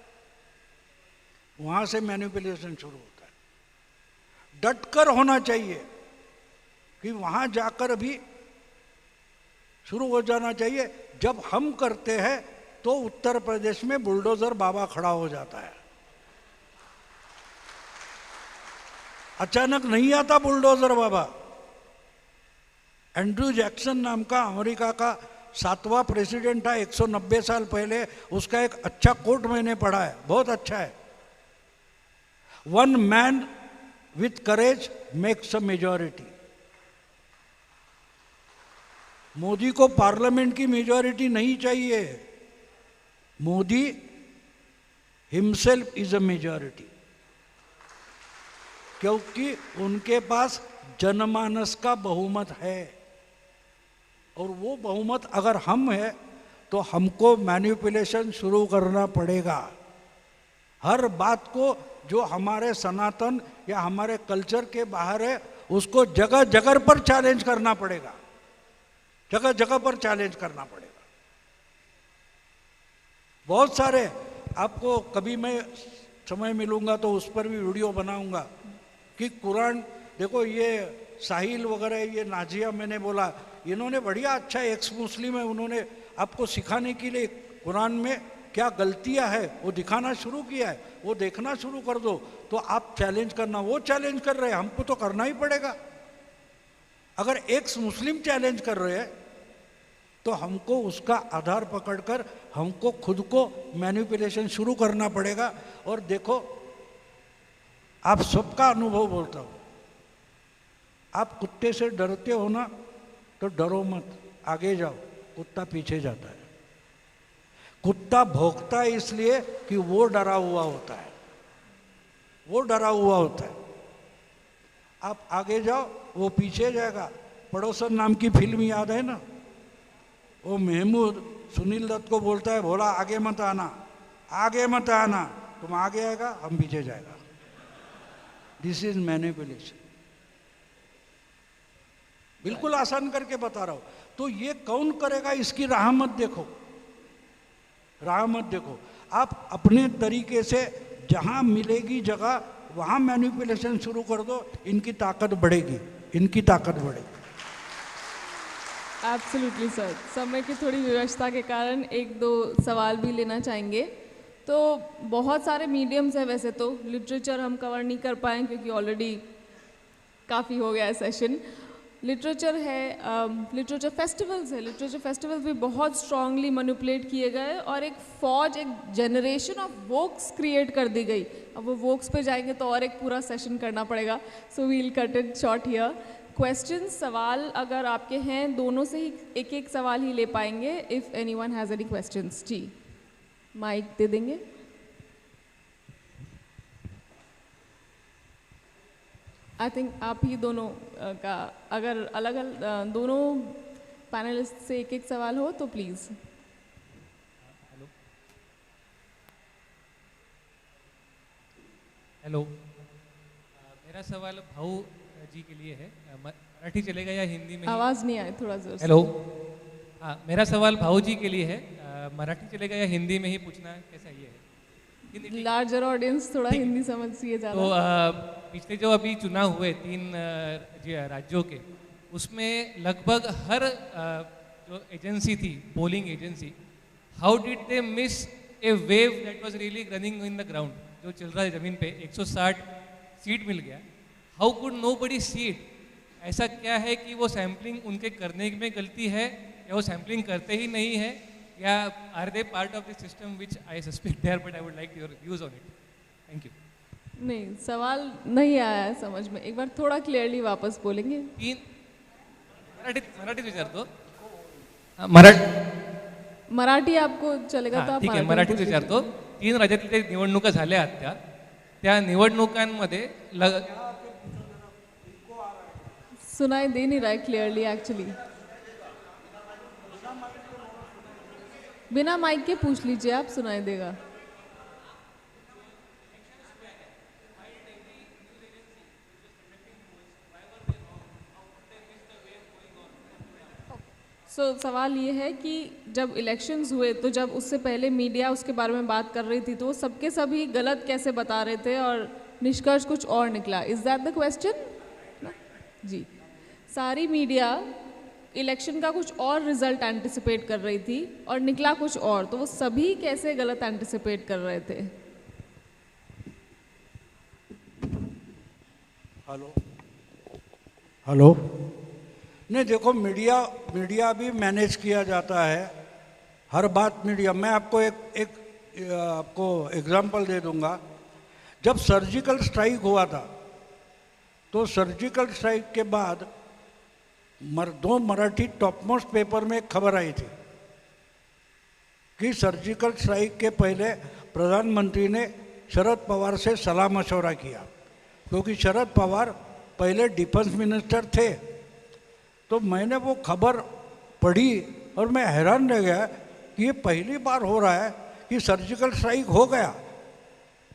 वहां से मैनिपुलेशन शुरू होता है। डटकर होना चाहिए कि वहां जाकर भी शुरू हो जाना चाहिए। जब हम करते हैं तो उत्तर प्रदेश में बुलडोजर बाबा खड़ा हो जाता है। अचानक नहीं आता बुलडोजर बाबा। एंड्रू जैक्सन नाम का अमेरिका का 7वां प्रेसिडेंट था 190 साल पहले, उसका एक अच्छा कोट मैंने पढ़ा है, बहुत अच्छा है। 1 man with courage makes a majority. Modi को पार्लियामेंट की मेजॉरिटी नहीं चाहिए, Modi himself is a majority, क्योंकि उनके पास जनमानस का बहुमत है। और वो बहुमत अगर हम है तो हमको मैनिपुलेशन शुरू करना पड़ेगा। हर बात को जो हमारे सनातन या हमारे कल्चर के बाहर है उसको जगह जगह पर चैलेंज करना पड़ेगा, जगह जगह पर चैलेंज करना पड़ेगा। बहुत सारे आपको कभी मैं समय मिलूंगा तो उस पर भी वीडियो बनाऊंगा कि कुरान देखो, ये साहिल वगैरह, ये नाजिया मैंने बोला, इन्होंने बढ़िया अच्छा एक्स मुस्लिम है, उन्होंने आपको सिखाने के लिए कुरान में क्या गलतियां है वो दिखाना शुरू किया है। वो देखना शुरू कर दो तो आप चैलेंज करना। वो चैलेंज कर रहे हैं, हमको तो करना ही पड़ेगा। अगर एक्स मुस्लिम चैलेंज कर रहे हैं तो हमको उसका आधार पकड़कर हमको खुद को मैनिपुलेशन शुरू करना पड़ेगा। और देखो, आप सबका अनुभव बोलता हूं, आप कुत्ते से डरते हो ना तो डरो मत, आगे जाओ, कुत्ता पीछे जाता है। कुत्ता भौंकता है इसलिए कि वो डरा हुआ होता है, वो डरा हुआ होता है। आप आगे जाओ, वो पीछे जाएगा। पड़ोसन नाम की फिल्म याद है ना, वो महमूद सुनील दत्त को बोलता है, बोला आगे मत आना, आगे मत आना, तुम आगे आएगा हम पीछे जाएगा। This is manipulation. बिल्कुल आसान करके बता रहा हूं। तो ये कौन करेगा, इसकी राह मत देखो, राह मत देखो। आप अपने तरीके से जहां मिलेगी जगह वहां मैनिपुलेशन शुरू कर दो, इनकी ताकत बढ़ेगी, इनकी ताकत बढ़ेगी। एब्सोल्युटली सर, समय की थोड़ी व्यवस्था के कारण एक दो सवाल भी लेना चाहेंगे। तो बहुत सारे मीडियम्स हैं, वैसे तो लिटरेचर हम कवर नहीं कर पाए क्योंकि ऑलरेडी काफ़ी हो गया है सेशन। लिटरेचर है, लिटरेचर फेस्टिवल्स है, लिटरेचर फेस्टिवल्स भी बहुत स्ट्रांगली मैनिपुलेट किए गए और एक फौज, एक जनरेशन ऑफ वोक्स क्रिएट कर दी गई। अब वो वोक्स पे जाएंगे तो और एक पूरा सेशन करना पड़ेगा, so we'll cut it short here. Question, सवाल अगर आपके हैं, दोनों से ही एक एक सवाल ही ले पाएंगे। If anyone has any questions, जी माइक दे देंगे। आई थिंक आप ही दोनों का, अगर अलग अलग दोनों पैनलिस्ट से एक एक सवाल हो तो प्लीज़। हेलो, मेरा सवाल भाऊ जी के लिए है। मराठी चलेगा या हिंदी में? आवाज़ नहीं आए, थोड़ा जोर से। हेलो, हाँ, मेरा सवाल भाऊ जी के लिए है। मराठी चलेगा या हिंदी में ही पूछना है, कैसा ये है? लार्जर ऑडियंस थोड़ा हिंदी समझिए ज़्यादा। तो पिछले जो अभी चुनाव हुए 3 राज्यों के, उसमें लगभग हर जो एजेंसी थी, polling agency, how did they miss A wave that was really running in the ground? जो चल रहा है ज़मीन पे, 160 सीट मिल गया, how could nobody see it? ऐसा क्या है कि वो सैम्पलिंग उनके करने में गलती है, या वो सैम्पलिंग करते ही नहीं है, या are they part of the system which I suspect there, but I would like your views on it. Thank you. नहीं, सवाल नहीं आया है समझ में, एक बार थोड़ा क्लियरली वापस बोलेंगे? मराठीत विचारतो। मराठी आपको चलेगा तो आप ठीक आहे, मराठीत विचारतो। 3 राज्यातील जे निवडणुका झाल्या त्या निवडणुकांमध्ये सुनाई दे नहीं रहा है क्लियरली एक्चुअली। बिना माइक के पूछ लीजिए आप, सुनाई देगा। सवाल ये है कि जब इलेक्शंस हुए तो जब उससे पहले मीडिया उसके बारे में बात कर रही थी तो वो सबके सभी गलत कैसे बता रहे थे और निष्कर्ष कुछ और निकला? Is that the question? जी, सारी मीडिया इलेक्शन का कुछ और रिजल्ट एंटिसिपेट कर रही थी और निकला कुछ और, तो वो सभी कैसे गलत एंटिसिपेट कर रहे थे? हेलो हेलो, नहीं देखो, मीडिया भी मैनेज किया जाता है, हर बात मीडिया। मैं आपको एक आपको एग्जांपल दे दूंगा। जब सर्जिकल स्ट्राइक हुआ था तो सर्जिकल स्ट्राइक के बाद 2 मराठी टॉपमोस्ट पेपर में एक खबर आई थी कि सर्जिकल स्ट्राइक के पहले प्रधानमंत्री ने शरद पवार से सलाह मशवरा किया, क्योंकि शरद पवार पहले डिफेंस मिनिस्टर थे। तो मैंने वो खबर पढ़ी और मैं हैरान रह गया कि ये पहली बार हो रहा है कि सर्जिकल स्ट्राइक हो गया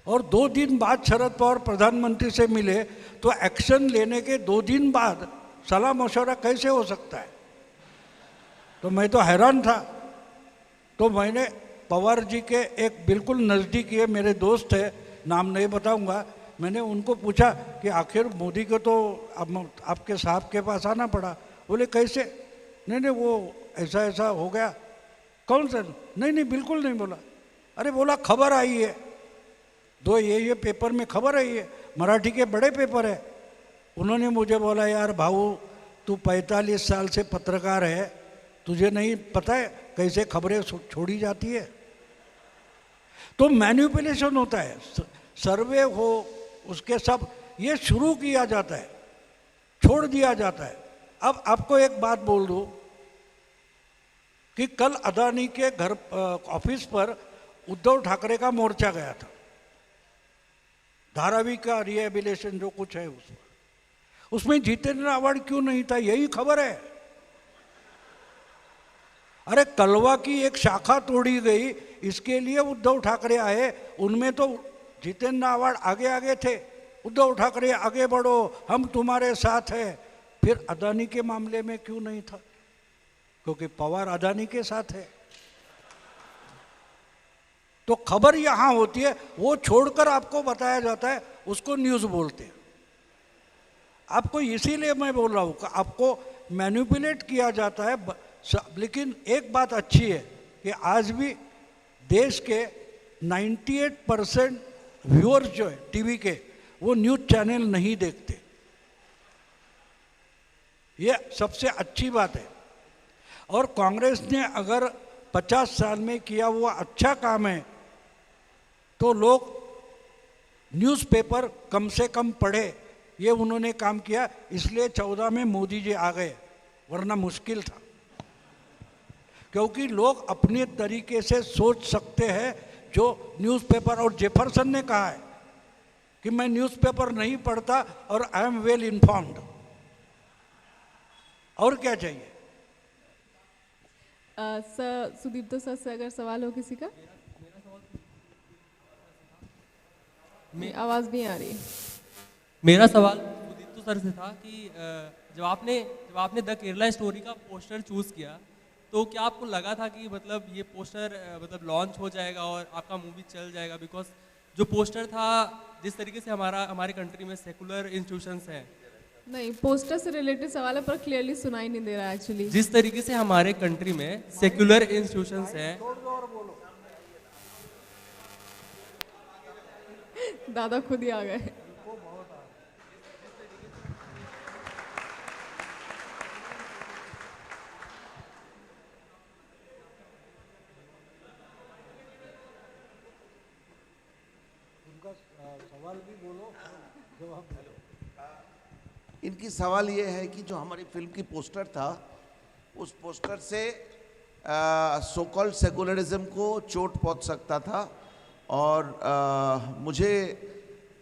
और 2 दिन बाद शरद पवार प्रधानमंत्री से मिले, तो एक्शन लेने के 2 दिन बाद सलाह मशवरा कैसे हो सकता है? तो मैं तो हैरान था। तो मैंने पवार जी के एक बिल्कुल नज़दीकी है, मेरे दोस्त है, नाम नहीं बताऊंगा, मैंने उनको पूछा कि आखिर मोदी को तो आपके साहब के पास आना पड़ा। बोले कैसे? नहीं वो ऐसा हो गया। कौन सा? नहीं बिल्कुल नहीं बोला। अरे बोला खबर आई है, 2 ये पेपर में खबर आई है, मराठी के बड़े पेपर है। उन्होंने मुझे बोला, यार भाऊ तू 45 साल से पत्रकार है, तुझे नहीं पता है कैसे खबरें छोड़ी जाती है? तो मैनिपुलेशन होता है, सर्वे हो उसके सब ये शुरू किया जाता है, छोड़ दिया जाता है। अब आपको एक बात बोल दूं कि कल अदानी के घर ऑफिस पर उद्धव ठाकरे का मोर्चा गया था, धारावी का रिहेबिलिटेशन जो कुछ है उसमें जितेंद्र अवार्ड क्यों नहीं था? यही खबर है। अरे कलवा की एक शाखा तोड़ी गई, इसके लिए उद्धव ठाकरे आए, उनमें तो जितेंद्र अवार्ड आगे थे। उद्धव ठाकरे आगे बढ़ो, हम तुम्हारे साथ हैं। फिर अदानी के मामले में क्यों नहीं था? क्योंकि पवार अदानी के साथ है। तो खबर यहां होती है, वो छोड़कर आपको बताया जाता है, उसको न्यूज़ बोलते हैं। आपको इसीलिए मैं बोल रहा हूं कि आपको मैनिपुलेट किया जाता है। लेकिन एक बात अच्छी है कि आज भी देश के 98% व्यूअर्स जो है टीवी के, वो न्यूज़ चैनल नहीं देखते। ये सबसे अच्छी बात है। और कांग्रेस ने अगर 50 साल में किया हुआ अच्छा काम है तो लोग न्यूज़पेपर कम से कम पढ़े, ये उन्होंने काम किया। इसलिए 14 में मोदी जी आ गए, वरना मुश्किल था। क्योंकि लोग अपने तरीके से सोच सकते हैं जो न्यूज़पेपर, और जेफरसन ने कहा है कि मैं न्यूज़पेपर नहीं पढ़ता और आई एम वेल इन्फॉर्म्ड। और क्या चाहिए? सर सुदीप्तो सर से अगर सवाल हो किसी का। आवाज़ भी आ रही है। मेरा सवाल सुदीप्तो सर से था कि जब आपने द केरला स्टोरी का पोस्टर चूज़ किया तो क्या आपको लगा था कि मतलब ये पोस्टर मतलब लॉन्च हो जाएगा और आपका मूवी चल जाएगा? बिकॉज जो पोस्टर था, जिस तरीके से हमारे कंट्री में सेकुलर इंस्टीट्यूशंस हैं। नहीं, पोस्टर से रिलेटेड सवाल है पर क्लियरली सुनाई नहीं दे रहा है एक्चुअली। जिस तरीके से हमारे कंट्री में सेकुलर इंस्टीट्यूशंस हैं। दादा खुद ही आ गए। इनकी सवाल ये है कि जो हमारी फिल्म की पोस्टर था, उस पोस्टर से सो कॉल्ड सेकुलरिज्म को चोट पहुंच सकता था। और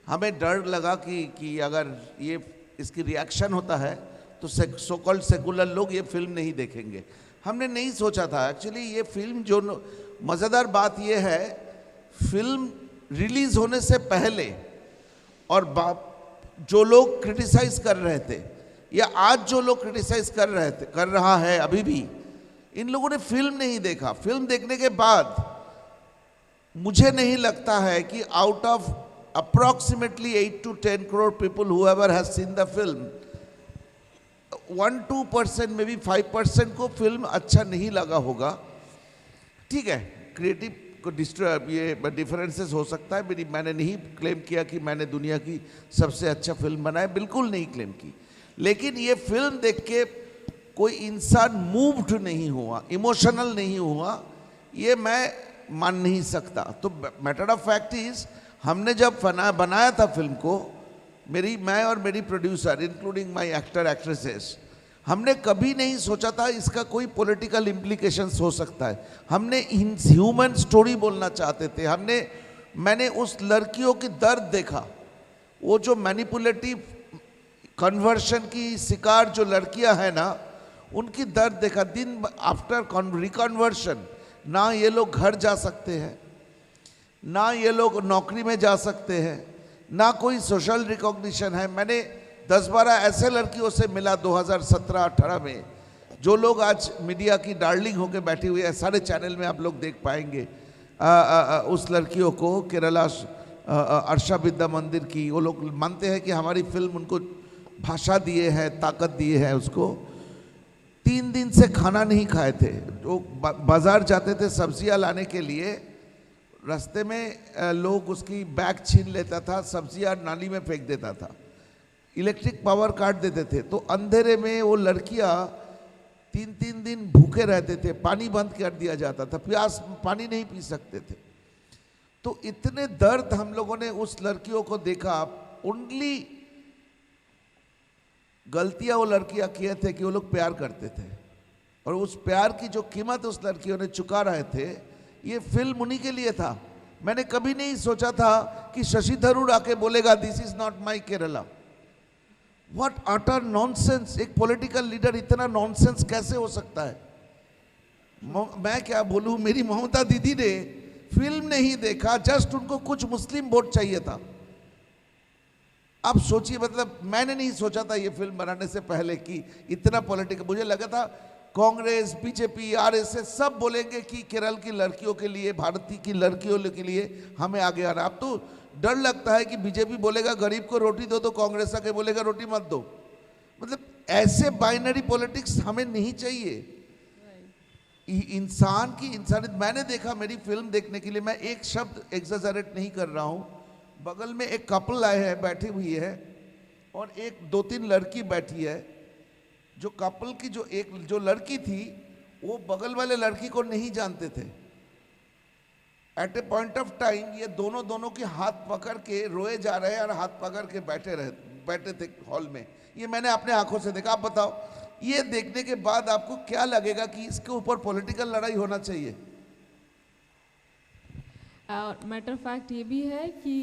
हमें डर लगा कि अगर ये इसकी रिएक्शन होता है तो सो कॉल्ड सेकुलर लोग ये फिल्म नहीं देखेंगे। हमने नहीं सोचा था एक्चुअली। ये फिल्म जो मज़ेदार बात ये है, फिल्म रिलीज़ होने से पहले और जो लोग क्रिटिसाइज कर रहे थे, या आज जो लोग क्रिटिसाइज कर रहा है अभी भी, इन लोगों ने फिल्म नहीं देखा। फिल्म देखने के बाद मुझे नहीं लगता है कि out of approximately 8 to 10 crore people whoever has seen the film, 1-2% में भी 5% को फिल्म अच्छा नहीं लगा होगा। ठीक है, क्रिएटिव को ये डिफरेंसेस हो सकता है। मैंने नहीं क्लेम किया कि मैंने दुनिया की सबसे अच्छा फिल्म बनाया, बिल्कुल नहीं क्लेम की। लेकिन ये फिल्म देख के कोई इंसान मूव्ड नहीं हुआ, इमोशनल नहीं हुआ, ये मैं मान नहीं सकता। तो मैटर ऑफ फैक्ट इज, हमने जब बनाया था फिल्म को, मैं और मेरी producer including my actor actresses, हमने कभी नहीं सोचा था इसका कोई पॉलिटिकल इम्प्लीकेशंस हो सकता है। हमने ह्यूमन स्टोरी बोलना चाहते थे। मैंने उस लड़कियों की दर्द देखा, वो जो मैनिपुलेटिव कन्वर्शन की शिकार जो लड़कियां हैं ना, उनकी दर्द देखा। दिन आफ्टर रिकन्वर्शन ना ये लोग घर जा सकते हैं, ना ये लोग नौकरी में जा सकते हैं, ना कोई सोशल रिकॉग्निशन है। मैंने 10-12 ऐसे लड़कियों से मिला 2017-18 में, जो लोग आज मीडिया की डार्लिंग होकर बैठी हुई है। सारे चैनल में आप लोग देख पाएंगे उस लड़कियों को। केरला अर्षा विद्या मंदिर की, वो लोग मानते हैं कि हमारी फिल्म उनको भाषा दिए है, ताकत दिए है। उसको 3 दिन से खाना नहीं खाए थे। जो बाजार जाते थे सब्जियां लाने के लिए, रास्ते में लोग उसकी बैग छीन लेता था, सब्जियां नाली में फेंक देता था, इलेक्ट्रिक पावर काट देते थे। तो अंधेरे में वो लड़कियां 3-3 दिन भूखे रहते थे, पानी बंद कर दिया जाता था, प्यास पानी नहीं पी सकते थे। तो इतने दर्द हम लोगों ने उस लड़कियों को देखा। ओनली गलतियां वो लड़कियां किए थे कि वो लोग प्यार करते थे, और उस प्यार की जो कीमत उस लड़कियों ने चुका रहे थे, ये फिल्म उन्हीं के लिए था। मैंने कभी नहीं सोचा था कि शशि थरूर आके बोलेगा this is not my Kerala. What utter nonsense! एक पॉलिटिकल लीडर इतना नॉनसेंस कैसे हो सकता है? मैं क्या बोलूं, मेरी ममता दीदी ने फिल्म नहीं देखा, जस्ट उनको कुछ मुस्लिम वोट चाहिए था। आप सोचिए, मतलब मैंने नहीं सोचा था ये फिल्म बनाने से पहले कि इतना पॉलिटिकल। मुझे लगा था कांग्रेस, बीजेपी, आरएसएस सब बोलेंगे कि केरल की लड़कियों के लिए, भारतीय की लड़कियों के लिए हमें आगे आना। अब तो डर लगता है कि बीजेपी बोलेगा गरीब को रोटी दो, तो कांग्रेस आके बोलेगा रोटी मत दो। मतलब ऐसे बाइनरी पॉलिटिक्स हमें नहीं चाहिए। इंसान की इंसानियत, मैंने देखा मेरी फिल्म देखने के लिए, मैं एक शब्द एग्जैजरेट नहीं कर रहा हूँ, बगल में एक कपल आए हैं, बैठी हुई है, और एक 2-3 लड़की बैठी है। जो कपल की जो लड़की थी, वो बगल वाले लड़की को नहीं जानते थे। At a point of time ये दोनों के हाथ पकड़ के रोए जा रहे हैं और हाथ पकड़ के बैठे थे हॉल में। ये मैंने अपने आंखों से देखा। आप बताओ, ये देखने के बाद आपको क्या लगेगा कि इसके ऊपर पॉलिटिकल लड़ाई होना चाहिए? और मैटर फैक्ट ये भी है कि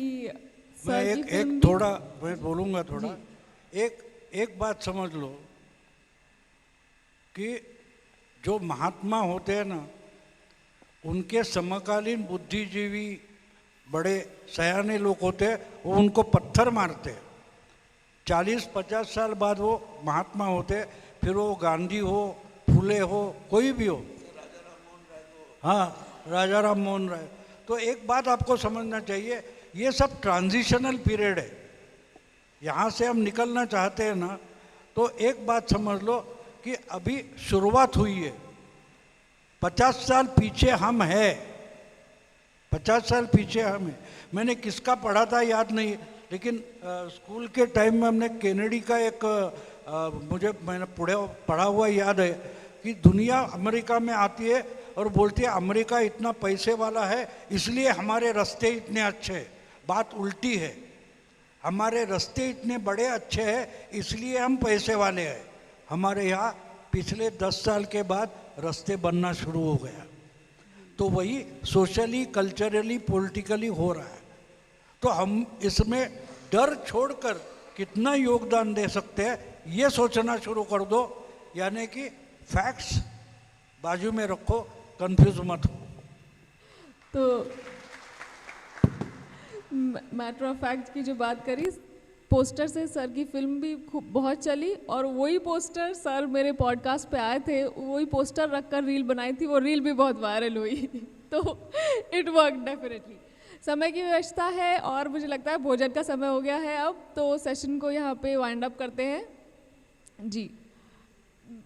मैं सर की एक फिल्म थोड़ा मैं बोलूँगा थोड़ा। एक बात समझ लो कि जो महात्मा होते हैं ना, उनके समकालीन बुद्धिजीवी बड़े सयाने लोग होते हैं, वो उनको पत्थर मारते हैं। 40-50 साल बाद वो महात्मा होते, फिर वो गांधी हो, फुले हो, कोई भी हो, हाँ राजा राम मोहन राय। तो एक बात आपको समझना चाहिए, ये सब ट्रांजिशनल पीरियड है। यहाँ से हम निकलना चाहते हैं ना, तो एक बात समझ लो कि अभी शुरुआत हुई है। 50 साल पीछे हम हैं, 50 साल पीछे हम हैं। मैंने किसका पढ़ा था याद नहीं, लेकिन स्कूल के टाइम में हमने केनेडी का एक मैंने पढ़ा हुआ याद है कि दुनिया अमेरिका में आती है और बोलती है अमेरिका इतना पैसे वाला है इसलिए हमारे रास्ते इतने अच्छे हैं। बात उल्टी है, हमारे रास्ते इतने बड़े अच्छे हैं इसलिए हम पैसे वाले हैं। हमारे यहाँ पिछले 10 साल के बाद रास्ते बनना शुरू हो गया। तो वही सोशली, कल्चरली, पॉलिटिकली हो रहा है। तो हम इसमें डर छोड़कर कितना योगदान दे सकते हैं ये सोचना शुरू कर दो, यानी कि फैक्ट्स बाजू में रखो, कंफ्यूज मत हो। तो मैटर ऑफ फैक्ट की जो बात करी, पोस्टर से सर की फिल्म भी खूब बहुत चली, और वही पोस्टर सर मेरे पॉडकास्ट पे आए थे, वही पोस्टर रखकर रील बनाई थी, वो रील भी बहुत वायरल हुई। तो इट वर्क डेफिनेटली। समय की व्यवस्था है और मुझे लगता है भोजन का समय हो गया है अब, तो सेशन को यहाँ पे वाइंड अप करते हैं जी।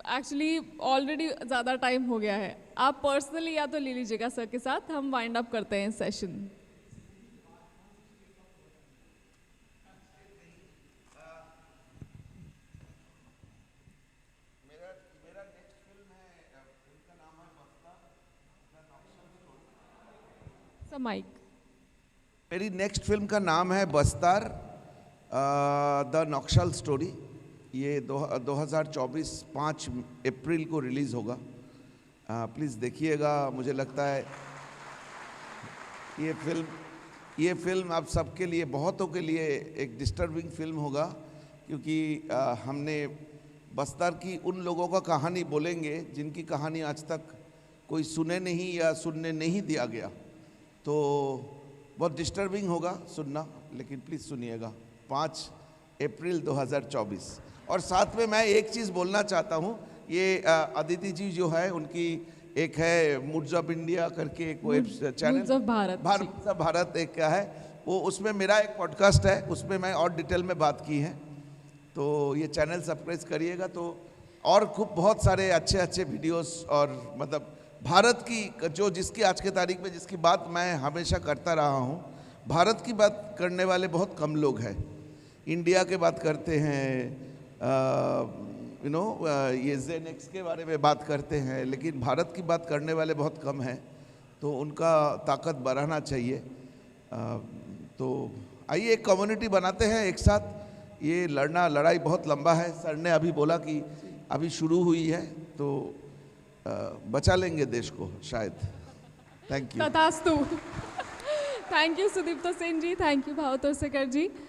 एक्चुअली ऑलरेडी ज़्यादा टाइम हो गया है, आप पर्सनली या तो ले लीजिएगा सर के साथ, हम वाइंड अप करते हैं सेशन। माइक। मेरी नेक्स्ट फिल्म का नाम है बस्तार, द नक्सल स्टोरी। ये 2024 5 अप्रैल को रिलीज़ होगा। प्लीज़ देखिएगा। मुझे लगता है ये फिल्म आप सबके लिए, बहुतों के लिए एक डिस्टर्बिंग फिल्म होगा, क्योंकि हमने बस्तार की उन लोगों का कहानी बोलेंगे जिनकी कहानी आज तक कोई सुने नहीं या सुनने नहीं दिया गया। तो बहुत डिस्टर्बिंग होगा सुनना, लेकिन प्लीज़ सुनिएगा। 5 अप्रैल 2024। और साथ में मैं एक चीज़ बोलना चाहता हूँ, ये अदिति जी जो है उनकी एक है मूड्स ऑफ इंडिया करके एक web channel, moods of Bharat एक क्या है वो, उसमें मेरा एक पॉडकास्ट है, उसमें मैं और डिटेल में बात की है। तो ये चैनल सब्सक्राइब करिएगा। तो और खूब बहुत सारे अच्छे अच्छे वीडियोस, और मतलब भारत की जो जिसकी आज के तारीख में जिसकी बात मैं हमेशा करता रहा हूँ, भारत की बात करने वाले बहुत कम लोग हैं। इंडिया के बात करते हैं, ये जेनेक्स के बारे में बात करते हैं, लेकिन भारत की बात करने वाले बहुत कम हैं। तो उनका ताकत बढ़ाना चाहिए। तो आइए एक कम्युनिटी बनाते हैं एक साथ। ये लड़ाई बहुत लंबा है। सर ने अभी बोला कि अभी शुरू हुई है, तो बचा लेंगे देश को शायद। Thank you. तथास्तु। Thank you Sudipto Sen ji, thank you Bhau Torsekar ji.